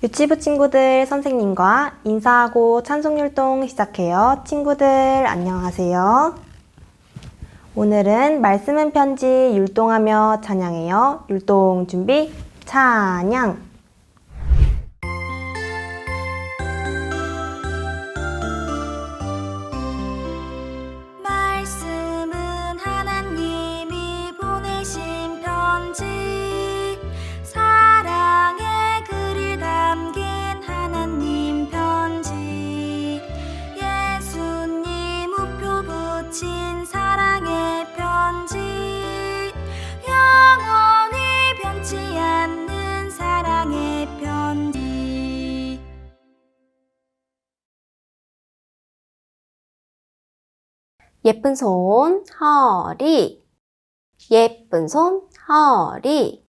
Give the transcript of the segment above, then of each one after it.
유치부 친구들 선생님과 인사하고 찬송율동 시작해요. 친구들 안녕하세요. 오늘은 말씀은 편지 율동하며 찬양해요. 율동 준비 찬양. 말씀은 하나님이 보내신 편지, 사랑의 글이 담긴 하나님 편지, 예수님 우표 붙인 사랑의 편지, 영원히 변치 않는 사랑의 편지. 예쁜 손, 허리. 예쁜 손, 허리.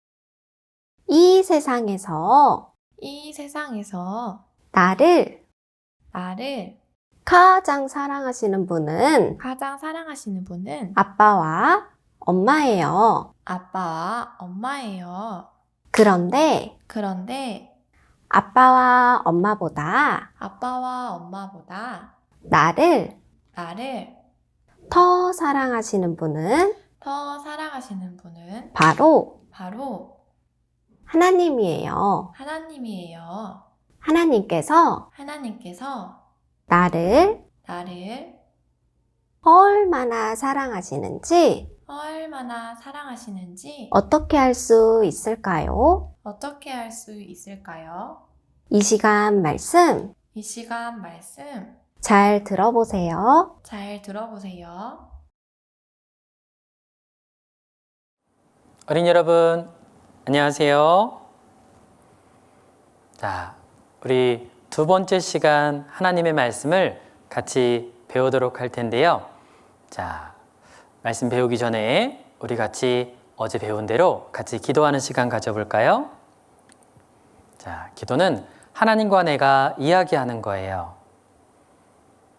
이 세상에서 나를 가장 사랑하시는 분은 가장 사랑하시는 분은 아빠와 엄마예요. 아빠와 엄마예요. 그런데 아빠와 엄마보다 아빠와 엄마보다 나를 나를 더 사랑하시는 분은 더 사랑하시는 분은 바로 바로 하나님이에요. 하나님이에요. 하나님께서 하나님께서 나를 나를 얼마나 사랑하시는지 얼마나 사랑하시는지 어떻게 할 수 있을까요? 어떻게 할 수 있을까요? 이 시간 말씀 이 시간 말씀 잘 들어보세요. 잘 들어보세요. 어린이 여러분, 안녕하세요. 자, 우리 두 번째 시간 하나님의 말씀을 같이 배우도록 할 텐데요. 자, 말씀 배우기 전에 우리 같이 어제 배운 대로 같이 기도하는 시간 가져볼까요? 자, 기도는 하나님과 내가 이야기하는 거예요.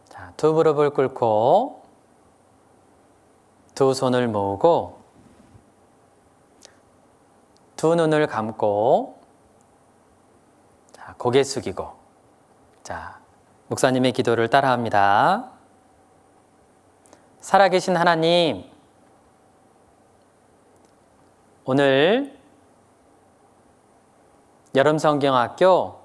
자, 두 무릎을 꿇고 두 손을 모으고 두 눈을 감고 자, 고개 숙이고 자, 목사님의 기도를 따라합니다. 살아계신 하나님, 오늘 여름성경학교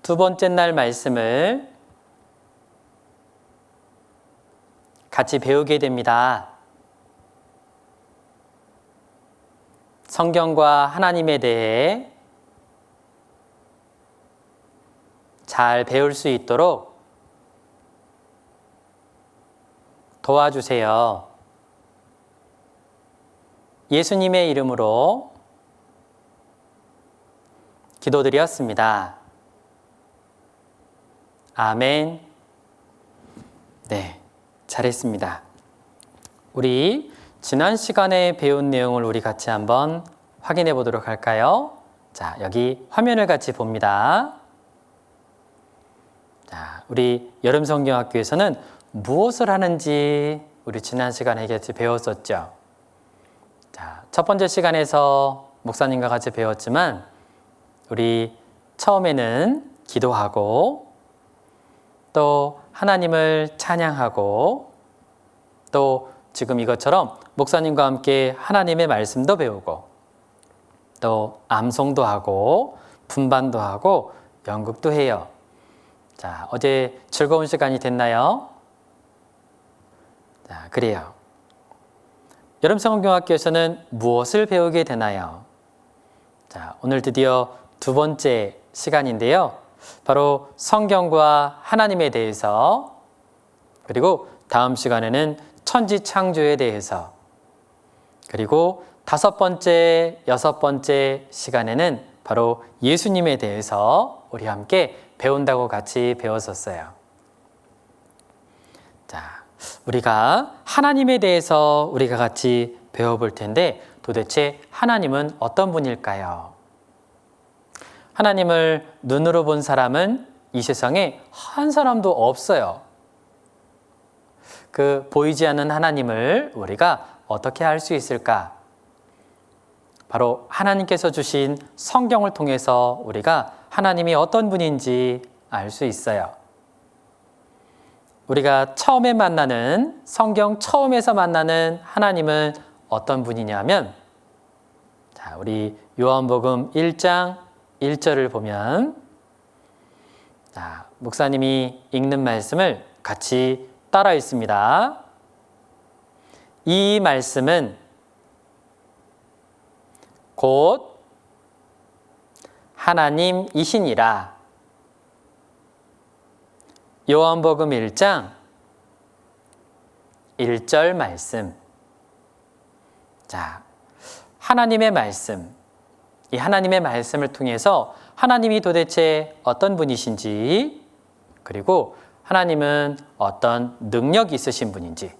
두 번째 날 말씀을 같이 배우게 됩니다. 성경과 하나님에 대해 잘 배울 수 있도록 도와주세요. 예수님의 이름으로 기도드렸습니다. 아멘. 네, 잘했습니다. 우리 지난 시간에 배운 내용을 우리 같이 한번 확인해 보도록 할까요? 자, 여기 화면을 같이 봅니다. 자, 우리 여름성경학교에서는 무엇을 하는지 우리 지난 시간에 같이 배웠었죠. 자, 첫 번째 시간에서 목사님과 같이 배웠지만 우리 처음에는 기도하고 또 하나님을 찬양하고 또 지금 이것처럼 목사님과 함께 하나님의 말씀도 배우고 또 암송도 하고 분반도 하고 연극도 해요. 자, 어제 즐거운 시간이 됐나요? 자, 그래요. 여름성경학교에서는 무엇을 배우게 되나요? 자, 오늘 드디어 두 번째 시간인데요. 바로 성경과 하나님에 대해서, 그리고 다음 시간에는 천지 창조에 대해서, 그리고 다섯 번째, 여섯 번째 시간에는 바로 예수님에 대해서 우리 함께 배운다고 같이 배웠었어요. 자, 우리가 하나님에 대해서 우리가 같이 배워볼 텐데 도대체 하나님은 어떤 분일까요? 하나님을 눈으로 본 사람은 이 세상에 한 사람도 없어요. 그 보이지 않는 하나님을 우리가 어떻게 알 수 있을까? 바로 하나님께서 주신 성경을 통해서 우리가 하나님이 어떤 분인지 알 수 있어요. 우리가 처음에 만나는, 성경 처음에서 만나는 하나님은 어떤 분이냐면, 자, 우리 요한복음 1장 1절을 보면, 자, 목사님이 읽는 말씀을 같이 따라 읽습니다. 이 말씀은 곧 하나님이시니라. 요한복음 1장 1절 말씀. 자, 하나님의 말씀. 이 하나님의 말씀을 통해서 하나님이 도대체 어떤 분이신지, 그리고 하나님은 어떤 능력이 있으신 분인지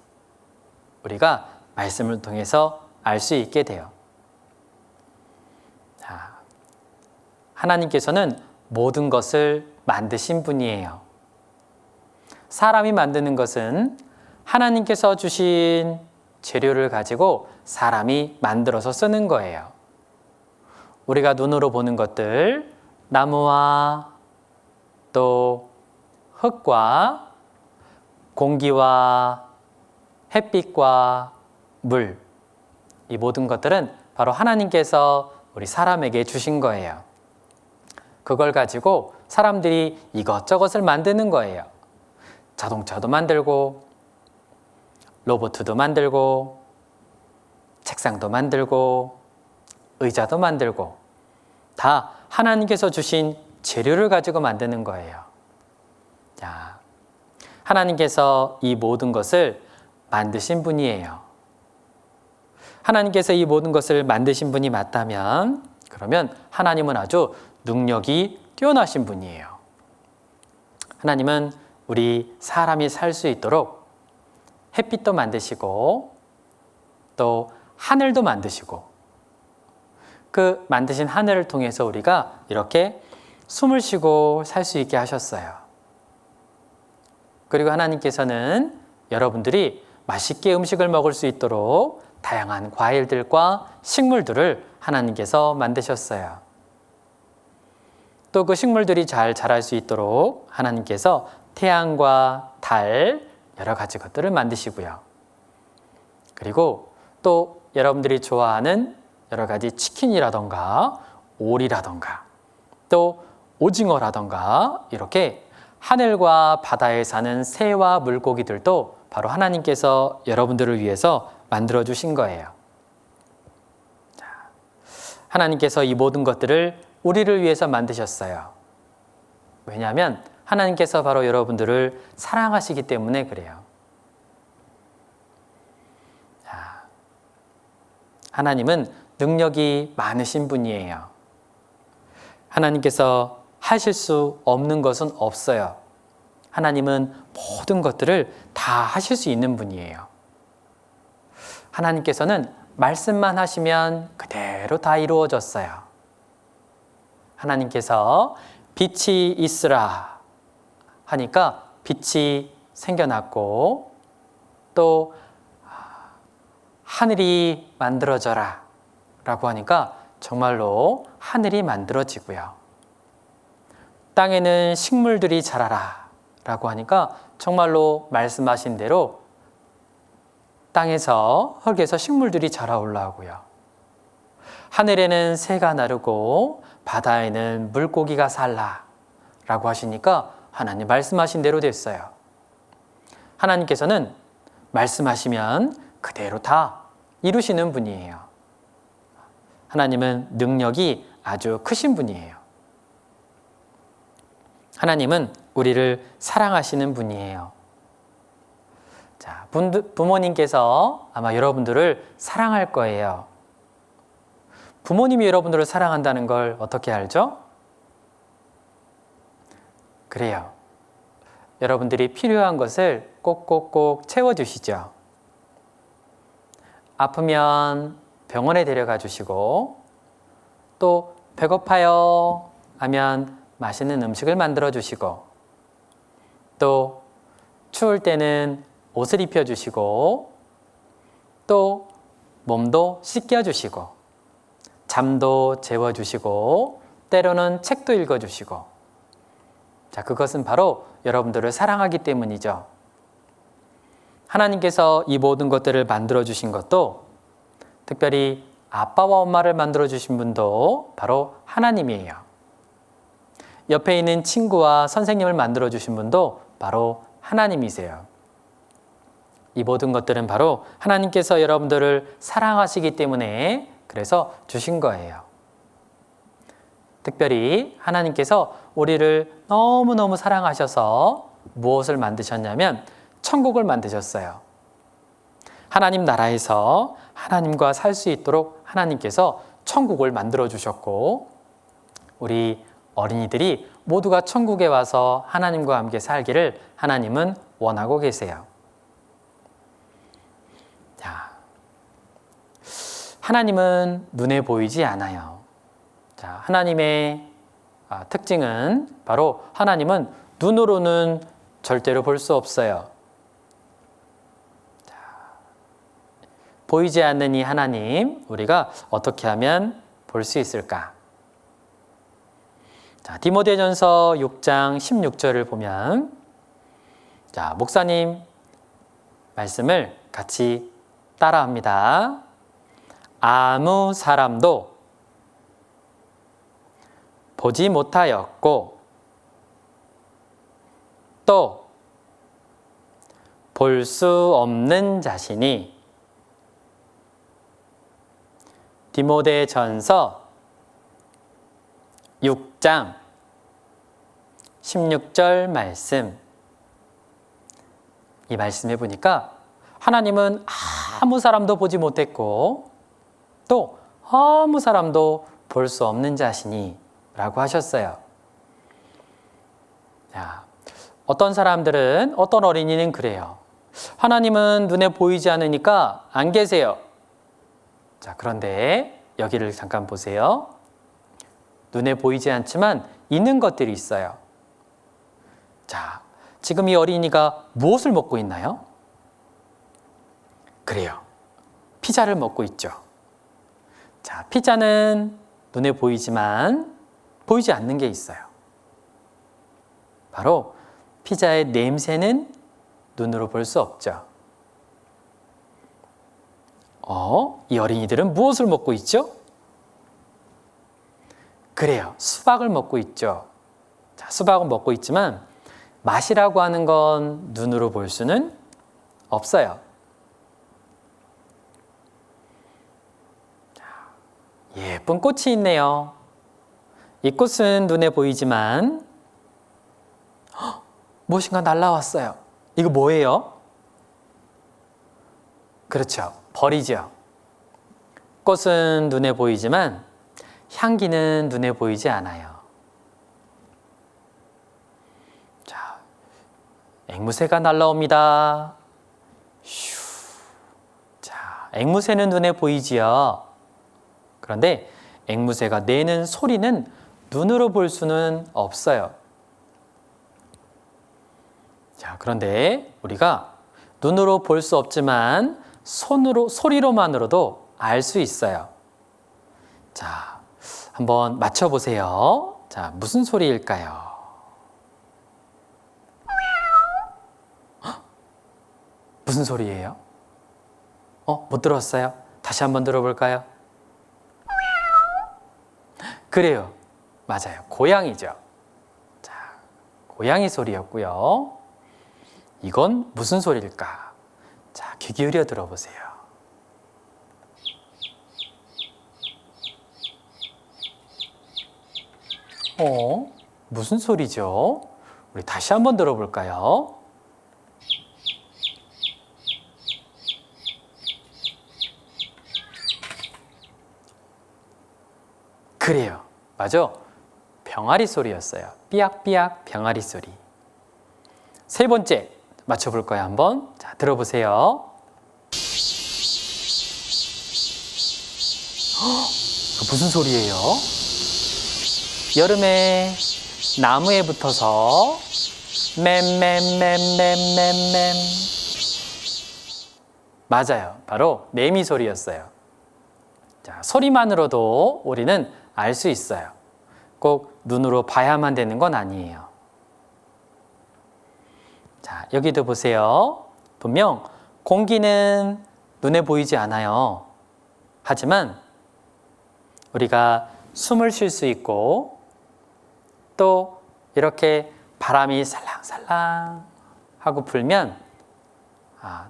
우리가 말씀을 통해서 알 수 있게 돼요. 자, 하나님께서는 모든 것을 만드신 분이에요. 사람이 만드는 것은 하나님께서 주신 재료를 가지고 사람이 만들어서 쓰는 거예요. 우리가 눈으로 보는 것들, 나무와 또 흙과 공기와 햇빛과 물, 이 모든 것들은 바로 하나님께서 우리 사람에게 주신 거예요. 그걸 가지고 사람들이 이것저것을 만드는 거예요. 자동차도 만들고, 로봇도 만들고, 책상도 만들고, 의자도 만들고, 다 하나님께서 주신 재료를 가지고 만드는 거예요. 자, 하나님께서 이 모든 것을 만드신 분이에요. 하나님께서 이 모든 것을 만드신 분이 맞다면, 그러면 하나님은 아주 능력이 뛰어나신 분이에요. 하나님은 우리 사람이 살 수 있도록 햇빛도 만드시고, 또 하늘도 만드시고, 그 만드신 하늘을 통해서 우리가 이렇게 숨을 쉬고 살 수 있게 하셨어요. 그리고 하나님께서는 여러분들이 맛있게 음식을 먹을 수 있도록 다양한 과일들과 식물들을 하나님께서 만드셨어요. 또 그 식물들이 잘 자랄 수 있도록 하나님께서 태양과 달, 여러 가지 것들을 만드시고요. 그리고 또 여러분들이 좋아하는 여러 가지 치킨이라던가 오리라던가 또 오징어라던가 이렇게 하늘과 바다에 사는 새와 물고기들도 바로 하나님께서 여러분들을 위해서 만들어 주신 거예요. 하나님께서 이 모든 것들을 우리를 위해서 만드셨어요. 왜냐하면 하나님께서 바로 여러분들을 사랑하시기 때문에 그래요. 하나님은 능력이 많으신 분이에요. 하나님께서 하실 수 없는 것은 없어요. 하나님은 모든 것들을 다 하실 수 있는 분이에요. 하나님께서는 말씀만 하시면 그대로 다 이루어졌어요. 하나님께서 빛이 있으라 하니까 빛이 생겨났고, 또 하늘이 만들어져라 라고 하니까 정말로 하늘이 만들어지고요. 땅에는 식물들이 자라라 라고 하니까 정말로 말씀하신 대로 땅에서, 흙에서 식물들이 자라 올라오고요. 하늘에는 새가 나르고 바다에는 물고기가 살라 라고 하시니까 하나님 말씀하신 대로 됐어요. 하나님께서는 말씀하시면 그대로 다 이루시는 분이에요. 하나님은 능력이 아주 크신 분이에요. 하나님은 우리를 사랑하시는 분이에요. 자, 부모님께서 아마 여러분들을 사랑할 거예요. 부모님이 여러분들을 사랑한다는 걸 어떻게 알죠? 그래요. 여러분들이 필요한 것을 꼭꼭꼭 채워주시죠. 아프면 병원에 데려가 주시고, 또 배고파요 하면 맛있는 음식을 만들어 주시고, 또 추울 때는 옷을 입혀 주시고, 또 몸도 씻겨 주시고, 잠도 재워주시고 때로는 책도 읽어주시고 자, 그것은 바로 여러분들을 사랑하기 때문이죠. 하나님께서 이 모든 것들을 만들어주신 것도 특별히 아빠와 엄마를 만들어주신 분도 바로 하나님이에요. 옆에 있는 친구와 선생님을 만들어주신 분도 바로 하나님이세요. 이 모든 것들은 바로 하나님께서 여러분들을 사랑하시기 때문에 그래서 주신 거예요. 특별히 하나님께서 우리를 너무너무 사랑하셔서 무엇을 만드셨냐면 천국을 만드셨어요. 하나님 나라에서 하나님과 살 수 있도록 하나님께서 천국을 만들어 주셨고 우리 어린이들이 모두가 천국에 와서 하나님과 함께 살기를 하나님은 원하고 계세요. 자, 하나님은 눈에 보이지 않아요. 자, 하나님의 특징은 바로 하나님은 눈으로는 절대로 볼 수 없어요. 자, 보이지 않는 이 하나님, 우리가 어떻게 하면 볼 수 있을까? 자, 디모데전서 6장 16절을 보면 자, 목사님 말씀을 같이 따라합니다. 아무 사람도 보지 못하였고 또 볼 수 없는 자신이 디모데전서 6장 16절 말씀 이 말씀해 보니까 하나님은 아무 사람도 보지 못했고 또 아무 사람도 볼 수 없는 자신이 라고 하셨어요. 자, 어떤 사람들은 어떤 어린이는 그래요. 하나님은 눈에 보이지 않으니까 안 계세요. 자, 그런데 여기를 잠깐 보세요. 눈에 보이지 않지만 있는 것들이 있어요. 자, 지금 이 어린이가 무엇을 먹고 있나요? 그래요. 피자를 먹고 있죠. 자, 피자는 눈에 보이지만 보이지 않는 게 있어요. 바로 피자의 냄새는 눈으로 볼 수 없죠. 이 어린이들은 무엇을 먹고 있죠? 그래요. 수박을 먹고 있죠. 자, 수박을 먹고 있지만 맛이라고 하는 건 눈으로 볼 수는 없어요. 자, 예쁜 꽃이 있네요. 이 꽃은 눈에 보이지만 무엇인가 날라왔어요. 이거 뭐예요? 그렇죠. 벌이죠. 꽃은 눈에 보이지만 향기는 눈에 보이지 않아요. 자, 앵무새가 날라옵니다. 슈. 자, 앵무새는 눈에 보이지요. 그런데 앵무새가 내는 소리는 눈으로 볼 수는 없어요. 자, 그런데 우리가 눈으로 볼 수 없지만 손으로, 소리로만으로도 알 수 있어요. 자, 한번 맞춰보세요. 자, 무슨 소리일까요? 무슨 소리예요? 못 들었어요? 다시 한번 들어볼까요? 그래요. 맞아요. 고양이죠. 자, 고양이 소리였고요. 이건 무슨 소리일까? 자, 귀 기울여 들어보세요. 무슨 소리죠? 우리 다시 한번 들어볼까요? 그래요. 맞아. 병아리 소리였어요. 삐약삐약 병아리 소리. 세 번째 맞춰볼까요? 한번. 자, 들어보세요. 무슨 소리예요? 여름에 나무에 붙어서 맴맴맴맴맴맴. 맞아요. 바로 매미 소리였어요. 자, 소리만으로도 우리는 알 수 있어요. 꼭 눈으로 봐야만 되는 건 아니에요. 자, 여기도 보세요. 분명 공기는 눈에 보이지 않아요. 하지만 우리가 숨을 쉴 수 있고 또 이렇게 바람이 살랑살랑 하고 불면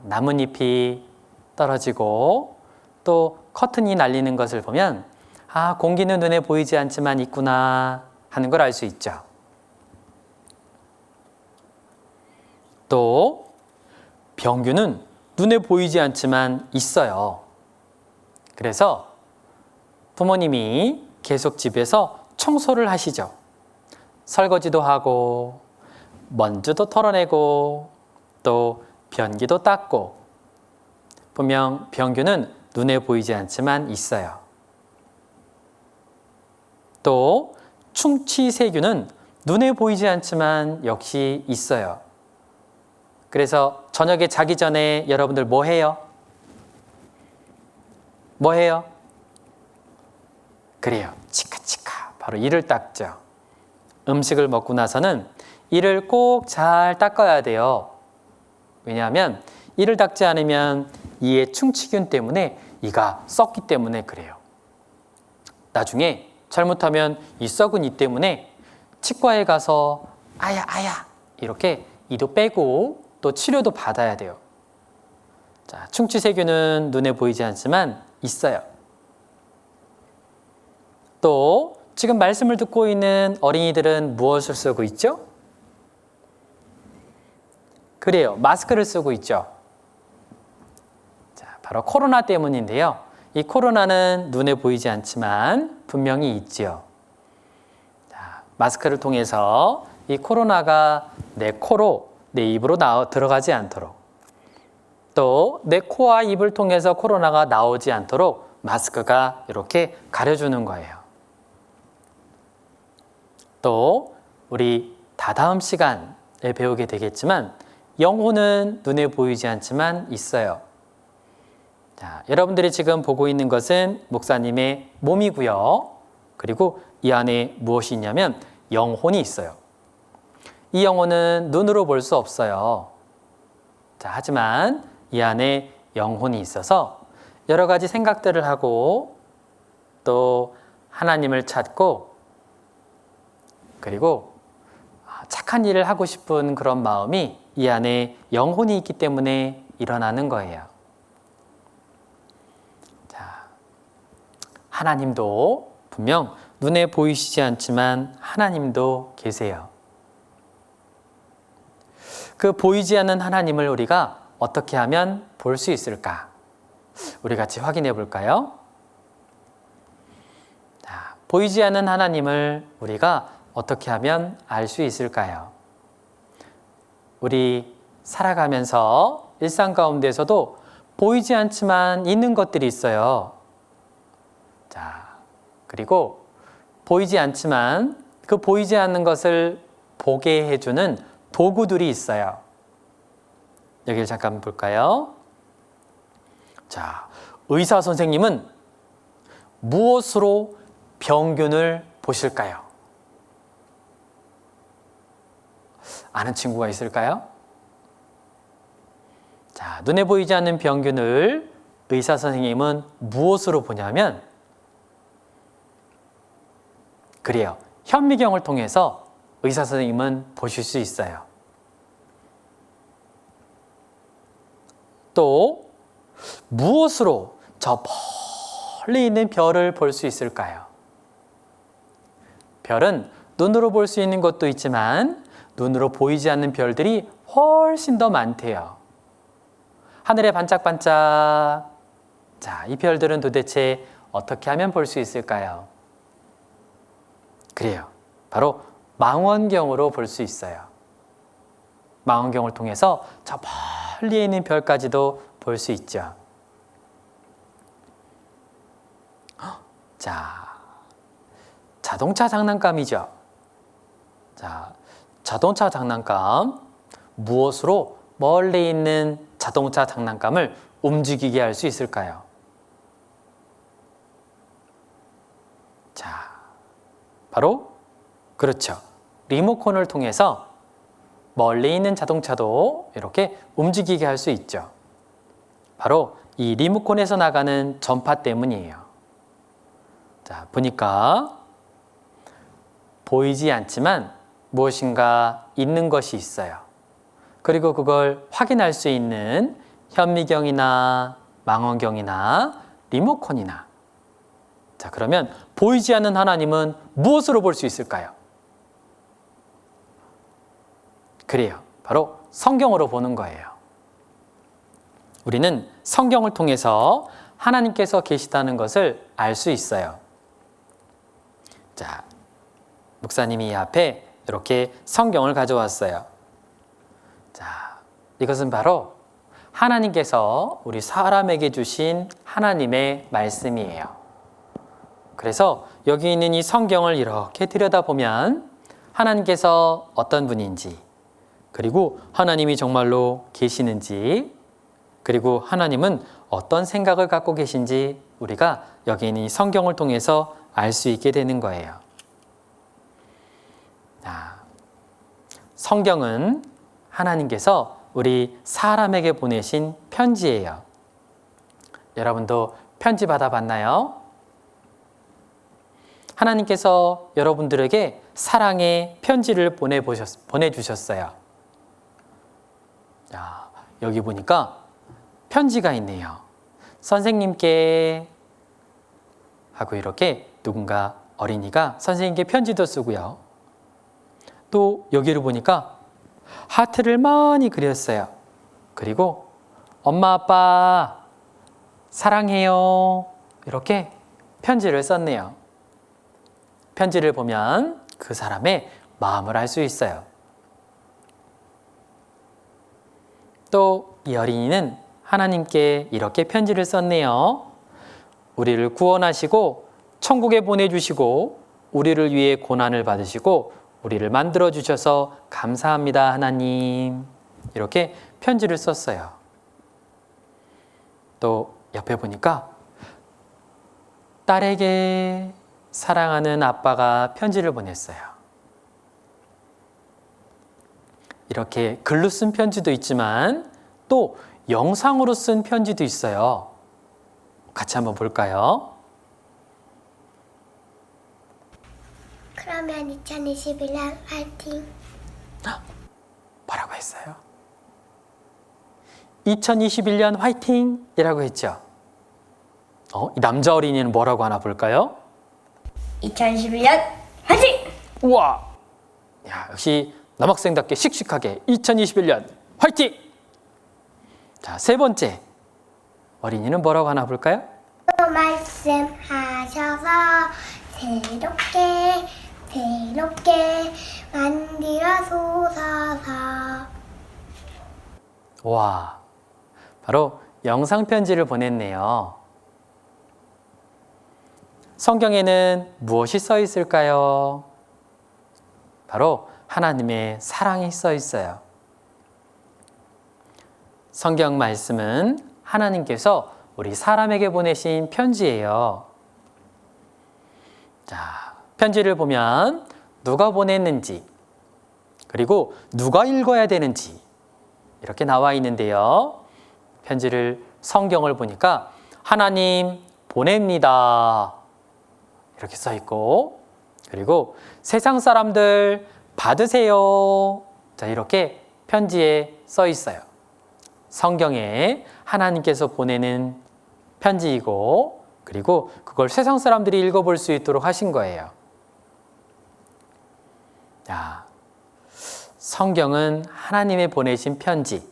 나뭇잎이 떨어지고 또 커튼이 날리는 것을 보면 공기는 눈에 보이지 않지만 있구나 하는 걸 알 수 있죠. 또 병균은 눈에 보이지 않지만 있어요. 그래서 부모님이 계속 집에서 청소를 하시죠. 설거지도 하고 먼지도 털어내고 또 변기도 닦고 분명 병균은 눈에 보이지 않지만 있어요. 또 충치세균은 눈에 보이지 않지만 역시 있어요. 그래서 저녁에 자기 전에 여러분들 뭐 해요? 뭐 해요? 그래요. 치카치카. 바로 이를 닦죠. 음식을 먹고 나서는 이를 꼭 잘 닦아야 돼요. 왜냐하면 이를 닦지 않으면 이의 충치균 때문에 이가 썩기 때문에 그래요. 나중에 잘못하면 이 썩은 이 때문에 치과에 가서 아야 이렇게 이도 빼고 또 치료도 받아야 돼요. 자, 충치세균은 눈에 보이지 않지만 있어요. 또 지금 말씀을 듣고 있는 어린이들은 무엇을 쓰고 있죠? 그래요. 마스크를 쓰고 있죠. 자, 바로 코로나 때문인데요. 이 코로나는 눈에 보이지 않지만 분명히 있지요. 자, 마스크를 통해서 이 코로나가 내 코로 내 입으로 들어가지 않도록 또 내 코와 입을 통해서 코로나가 나오지 않도록 마스크가 이렇게 가려주는 거예요. 또 우리 다다음 시간에 배우게 되겠지만 영혼은 눈에 보이지 않지만 있어요. 자, 여러분들이 지금 보고 있는 것은 목사님의 몸이고요. 그리고 이 안에 무엇이 있냐면 영혼이 있어요. 이 영혼은 눈으로 볼 수 없어요. 자, 하지만 이 안에 영혼이 있어서 여러 가지 생각들을 하고 또 하나님을 찾고 그리고 착한 일을 하고 싶은 그런 마음이 이 안에 영혼이 있기 때문에 일어나는 거예요. 자, 하나님도 분명 눈에 보이시지 않지만 하나님도 계세요. 그 보이지 않는 하나님을 우리가 어떻게 하면 볼 수 있을까? 우리 같이 확인해 볼까요? 자, 보이지 않는 하나님을 우리가 어떻게 하면 알 수 있을까요? 우리 살아가면서 일상 가운데서도 보이지 않지만 있는 것들이 있어요. 자, 그리고 보이지 않지만 그 보이지 않는 것을 보게 해주는 도구들이 있어요. 여기를 잠깐 볼까요? 자, 의사 선생님은 무엇으로 병균을 보실까요? 아는 친구가 있을까요? 자, 눈에 보이지 않는 병균을 의사 선생님은 무엇으로 보냐면 그래요. 현미경을 통해서 의사 선생님은 보실 수 있어요. 또 무엇으로 저 멀리 있는 별을 볼 수 있을까요? 별은 눈으로 볼 수 있는 것도 있지만 눈으로 보이지 않는 별들이 훨씬 더 많대요. 하늘에 반짝반짝. 자, 이 별들은 도대체 어떻게 하면 볼 수 있을까요? 그래요. 바로 망원경으로 볼 수 있어요. 망원경을 통해서 저 멀리 있는 별까지도 볼 수 있죠. 자, 자동차 장난감이죠. 자, 자동차 장난감, 무엇으로 멀리 있는 자동차 장난감을 움직이게 할 수 있을까요? 바로 그렇죠. 리모컨을 통해서 멀리 있는 자동차도 이렇게 움직이게 할 수 있죠. 바로 이 리모컨에서 나가는 전파 때문이에요. 자, 보니까 보이지 않지만 무엇인가 있는 것이 있어요. 그리고 그걸 확인할 수 있는 현미경이나 망원경이나 리모컨이나. 자, 그러면 보이지 않는 하나님은 무엇으로 볼 수 있을까요? 그래요. 바로 성경으로 보는 거예요. 우리는 성경을 통해서 하나님께서 계시다는 것을 알 수 있어요. 자, 목사님이 이 앞에 이렇게 성경을 가져왔어요. 자, 이것은 바로 하나님께서 우리 사람에게 주신 하나님의 말씀이에요. 그래서 여기 있는 이 성경을 이렇게 들여다보면 하나님께서 어떤 분인지, 그리고 하나님이 정말로 계시는지, 그리고 하나님은 어떤 생각을 갖고 계신지 우리가 여기 있는 이 성경을 통해서 알 수 있게 되는 거예요. 성경은 하나님께서 우리 사람에게 보내신 편지예요. 여러분도 편지 받아봤나요? 하나님께서 여러분들에게 사랑의 편지를 보내주셨어요. 자, 여기 보니까 편지가 있네요. 선생님께 하고 이렇게 누군가 어린이가 선생님께 편지도 쓰고요. 또 여기를 보니까 하트를 많이 그렸어요. 그리고 엄마 아빠 사랑해요 이렇게 편지를 썼네요. 편지를 보면 그 사람의 마음을 알 수 있어요. 또 이 어린이는 하나님께 이렇게 편지를 썼네요. 우리를 구원하시고 천국에 보내주시고 우리를 위해 고난을 받으시고 우리를 만들어 주셔서 감사합니다 하나님. 이렇게 편지를 썼어요. 또 옆에 보니까 딸에게 사랑하는 아빠가 편지를 보냈어요. 이렇게 글로 쓴 편지도 있지만 또 영상으로 쓴 편지도 있어요. 같이 한번 볼까요? 그러면 2021년 화이팅! 뭐라고 했어요? 2021년 화이팅! 이라고 했죠. 이 남자 어린이는 뭐라고 하나 볼까요? 2021년 화이팅! 우와! 야, 역시 남학생답게 씩씩하게 2021년 화이팅! 자, 세 번째 어린이는 뭐라고 하나 볼까요? 또 말씀하셔서 새롭게 만들어소서서. 와, 바로 영상 편지를 보냈네요. 성경에는 무엇이 써 있을까요? 바로 하나님의 사랑이 써 있어요. 성경 말씀은 하나님께서 우리 사람에게 보내신 편지예요. 자, 편지를 보면 누가 보냈는지, 그리고 누가 읽어야 되는지 이렇게 나와 있는데요. 편지를 성경을 보니까 하나님 보냅니다 이렇게 써 있고, 그리고 세상 사람들 받으세요. 자, 이렇게 편지에 써 있어요. 성경에 하나님께서 보내는 편지이고, 그리고 그걸 세상 사람들이 읽어볼 수 있도록 하신 거예요. 자, 성경은 하나님의 보내신 편지.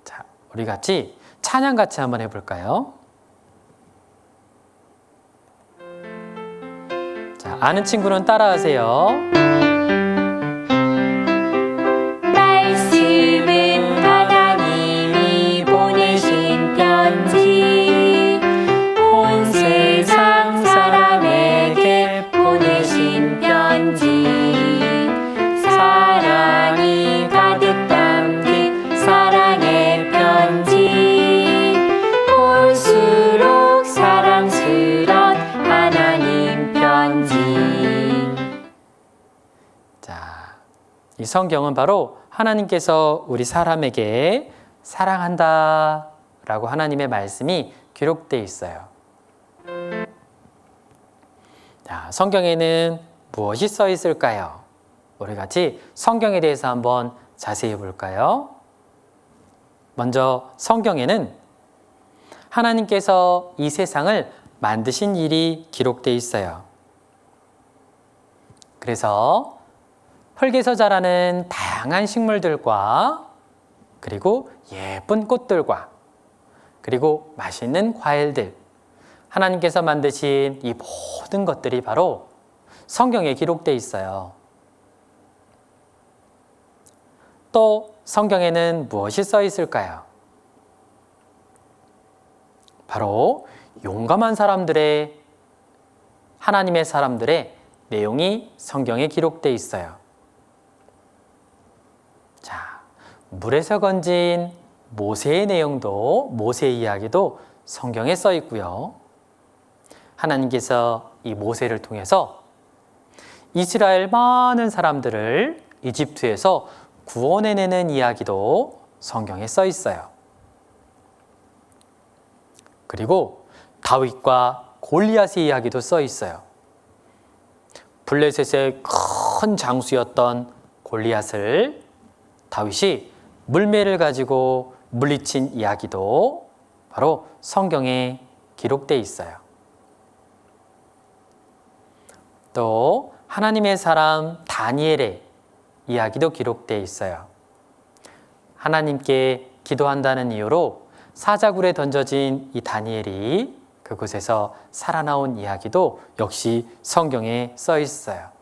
자, 우리 같이 찬양 같이 한번 해볼까요? 자, 아는 친구는 따라하세요. 말씀은 하나님이 보내신 편지, 온 세상 사람에게 보내신 편지, 사랑이 가득 담긴 사랑의 편지, 볼수록 사랑스런 하나님 편지. 성경은 바로 하나님께서 우리 사람에게 사랑한다 라고 하나님의 말씀이 기록되어 있어요. 자, 성경에는 무엇이 써 있을까요? 우리 같이 성경에 대해서 한번 자세히 볼까요? 먼저 성경에는 하나님께서 이 세상을 만드신 일이 기록되어 있어요. 그래서 흙에서 자라는 다양한 식물들과 그리고 예쁜 꽃들과 그리고 맛있는 과일들, 하나님께서 만드신 이 모든 것들이 바로 성경에 기록되어 있어요. 또 성경에는 무엇이 써 있을까요? 바로 용감한 사람들의, 하나님의 사람들의 내용이 성경에 기록되어 있어요. 자, 물에서 건진 모세의 내용도, 모세의 이야기도 성경에 써 있고요. 하나님께서 이 모세를 통해서 이스라엘 많은 사람들을 이집트에서 구원해내는 이야기도 성경에 써 있어요. 그리고 다윗과 골리앗의 이야기도 써 있어요. 블레셋의 큰 장수였던 골리앗을 다윗이 물매를 가지고 물리친 이야기도 바로 성경에 기록되어 있어요. 또 하나님의 사람 다니엘의 이야기도 기록되어 있어요. 하나님께 기도한다는 이유로 사자굴에 던져진 이 다니엘이 그곳에서 살아나온 이야기도 역시 성경에 써 있어요.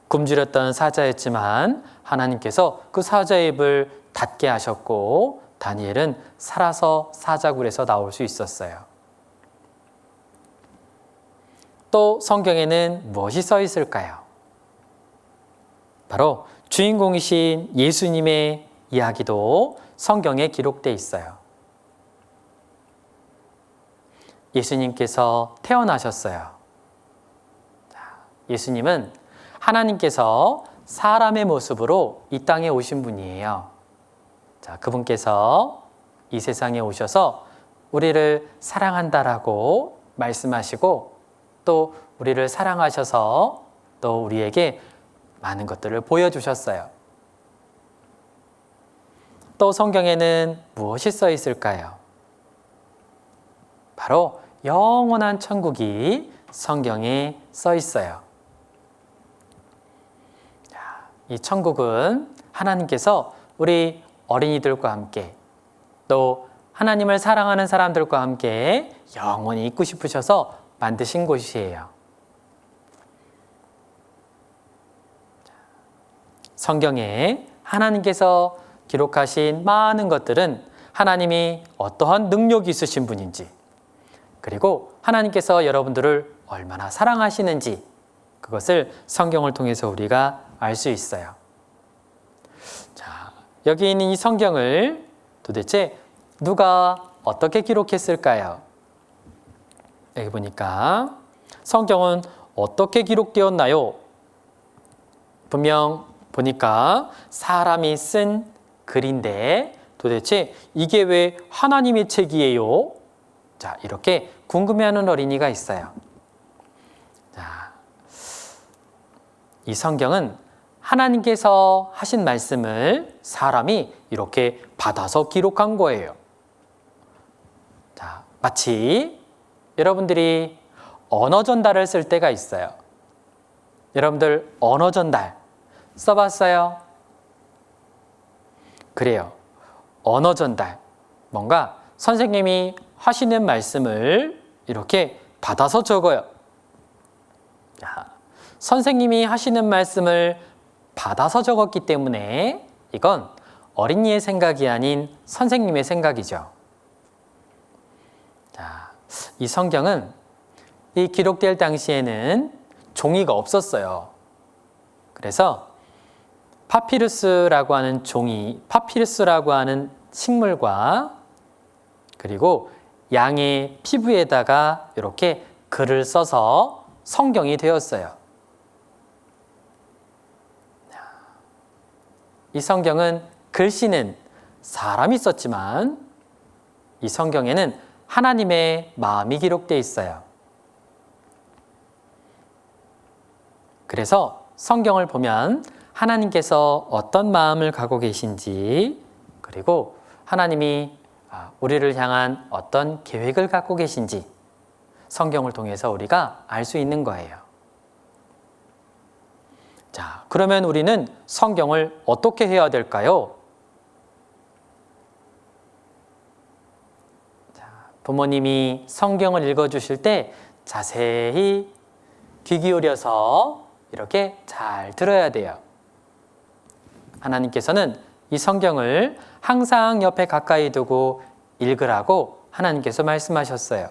굶주렸던 사자였지만 하나님께서 그 사자의 입을 닫게 하셨고 다니엘은 살아서 사자굴에서 나올 수 있었어요. 또 성경에는 무엇이 써 있을까요? 바로 주인공이신 예수님의 이야기도 성경에 기록되어 있어요. 예수님께서 태어나셨어요. 예수님은 하나님께서 사람의 모습으로 이 땅에 오신 분이에요. 자, 그분께서 이 세상에 오셔서 우리를 사랑한다라고 말씀하시고 또 우리를 사랑하셔서 또 우리에게 많은 것들을 보여주셨어요. 또 성경에는 무엇이 써 있을까요? 바로 영원한 천국이 성경에 써 있어요. 이 천국은 하나님께서 우리 어린이들과 함께 또 하나님을 사랑하는 사람들과 함께 영원히 있고 싶으셔서 만드신 곳이에요. 성경에 하나님께서 기록하신 많은 것들은 하나님이 어떠한 능력이 있으신 분인지 그리고 하나님께서 여러분들을 얼마나 사랑하시는지 그것을 성경을 통해서 우리가 알 수 있어요. 자, 여기 있는 이 성경을 도대체 누가 어떻게 기록했을까요? 여기 보니까 성경은 어떻게 기록되었나요? 분명 보니까 사람이 쓴 글인데 도대체 이게 왜 하나님의 책이에요? 자, 이렇게 궁금해하는 어린이가 있어요. 자, 이 성경은 하나님께서 하신 말씀을 사람이 이렇게 받아서 기록한 거예요. 자, 마치 여러분들이 언어 전달을 쓸 때가 있어요. 여러분들 언어 전달 써봤어요? 그래요. 언어 전달. 뭔가 선생님이 하시는 말씀을 이렇게 받아서 적어요. 자, 선생님이 하시는 말씀을 받아서 적었기 때문에 이건 어린이의 생각이 아닌 선생님의 생각이죠. 자, 이 성경은 이 기록될 당시에는 종이가 없었어요. 그래서 파피루스라고 하는 종이, 파피루스라고 하는 식물과 그리고 양의 피부에다가 이렇게 글을 써서 성경이 되었어요. 이 성경은 글씨는 사람이 썼지만 이 성경에는 하나님의 마음이 기록되어 있어요. 그래서 성경을 보면 하나님께서 어떤 마음을 갖고 계신지, 그리고 하나님이 우리를 향한 어떤 계획을 갖고 계신지 성경을 통해서 우리가 알 수 있는 거예요. 자, 그러면 우리는 성경을 어떻게 해야 될까요? 자, 부모님이 성경을 읽어주실 때 자세히 귀 기울여서 이렇게 잘 들어야 돼요. 하나님께서는 이 성경을 항상 옆에 가까이 두고 읽으라고 하나님께서 말씀하셨어요.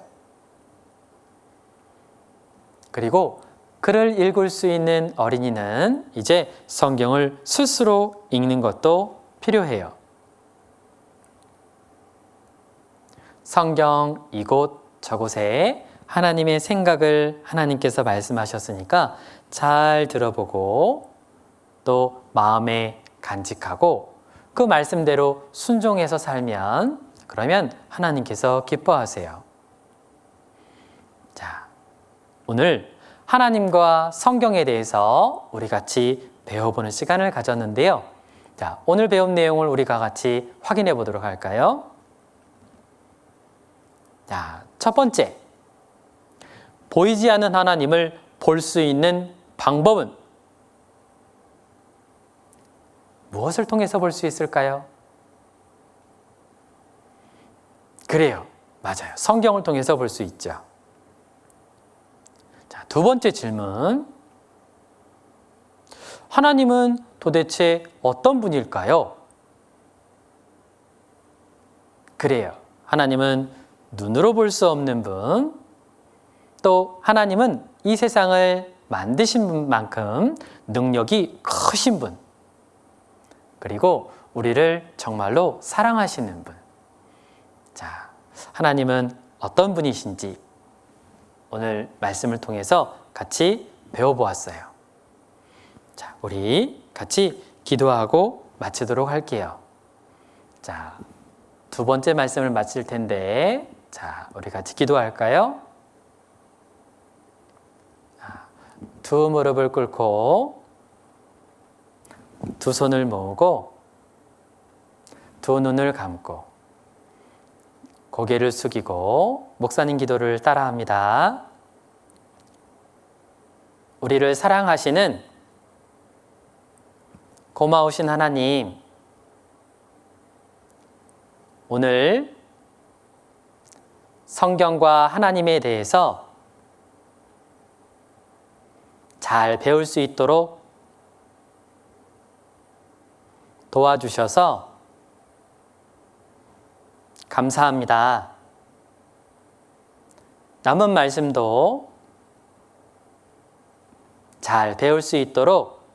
그리고 글을 읽을 수 있는 어린이는 이제 성경을 스스로 읽는 것도 필요해요. 성경 이곳 저곳에 하나님의 생각을 하나님께서 말씀하셨으니까 잘 들어보고 또 마음에 간직하고 그 말씀대로 순종해서 살면 그러면 하나님께서 기뻐하세요. 자, 오늘 하나님과 성경에 대해서 우리 같이 배워보는 시간을 가졌는데요. 자, 오늘 배운 내용을 우리가 같이 확인해 보도록 할까요? 자, 첫 번째, 보이지 않는 하나님을 볼 수 있는 방법은 무엇을 통해서 볼 수 있을까요? 그래요. 맞아요. 성경을 통해서 볼 수 있죠. 자, 두 번째 질문. 하나님은 도대체 어떤 분일까요? 그래요. 하나님은 눈으로 볼 수 없는 분, 또 하나님은 이 세상을 만드신 만큼 능력이 크신 분, 그리고 우리를 정말로 사랑하시는 분. 자, 하나님은 어떤 분이신지 오늘 말씀을 통해서 같이 배워보았어요. 자, 우리 같이 기도하고 마치도록 할게요. 자, 두 번째 말씀을 마칠 텐데, 자, 우리 같이 기도할까요? 두 무릎을 꿇고 두 손을 모으고 두 눈을 감고 고개를 숙이고 목사님 기도를 따라합니다. 우리를 사랑하시는 고마우신 하나님, 오늘 성경과 하나님에 대해서 잘 배울 수 있도록 도와주셔서 감사합니다. 남은 말씀도 잘 배울 수 있도록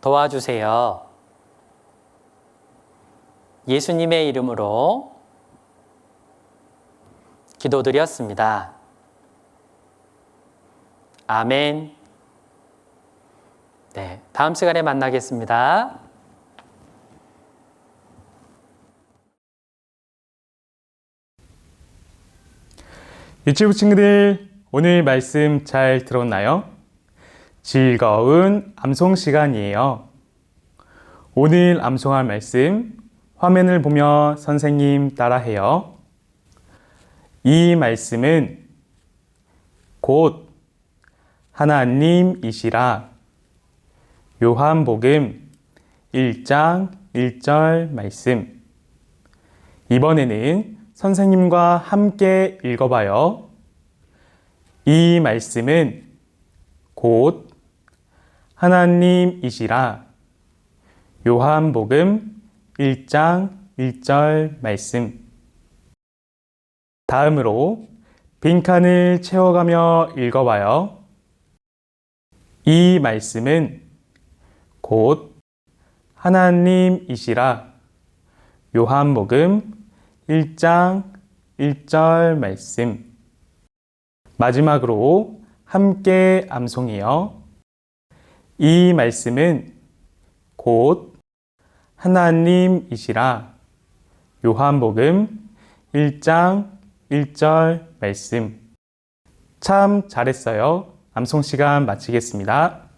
도와주세요. 예수님의 이름으로 기도드렸습니다. 아멘. 네, 다음 시간에 만나겠습니다. 유치부 친구들, 오늘 말씀 잘 들었나요? 즐거운 암송 시간이에요. 오늘 암송할 말씀, 화면을 보며 선생님 따라해요. 이 말씀은 곧 하나님이시라. 요한복음 1장 1절 말씀. 이번에는 선생님과 함께 읽어봐요. 이 말씀은 곧 하나님이시라. 요한복음 1장 1절 말씀. 다음으로 빈칸을 채워가며 읽어봐요. 이 말씀은 곧 하나님이시라. 요한복음 1장 1절 말씀. 마지막으로 함께 암송해요. 이 말씀은 곧 하나님이시라. 요한복음 1장 1절 말씀. 참 잘했어요. 암송 시간 마치겠습니다.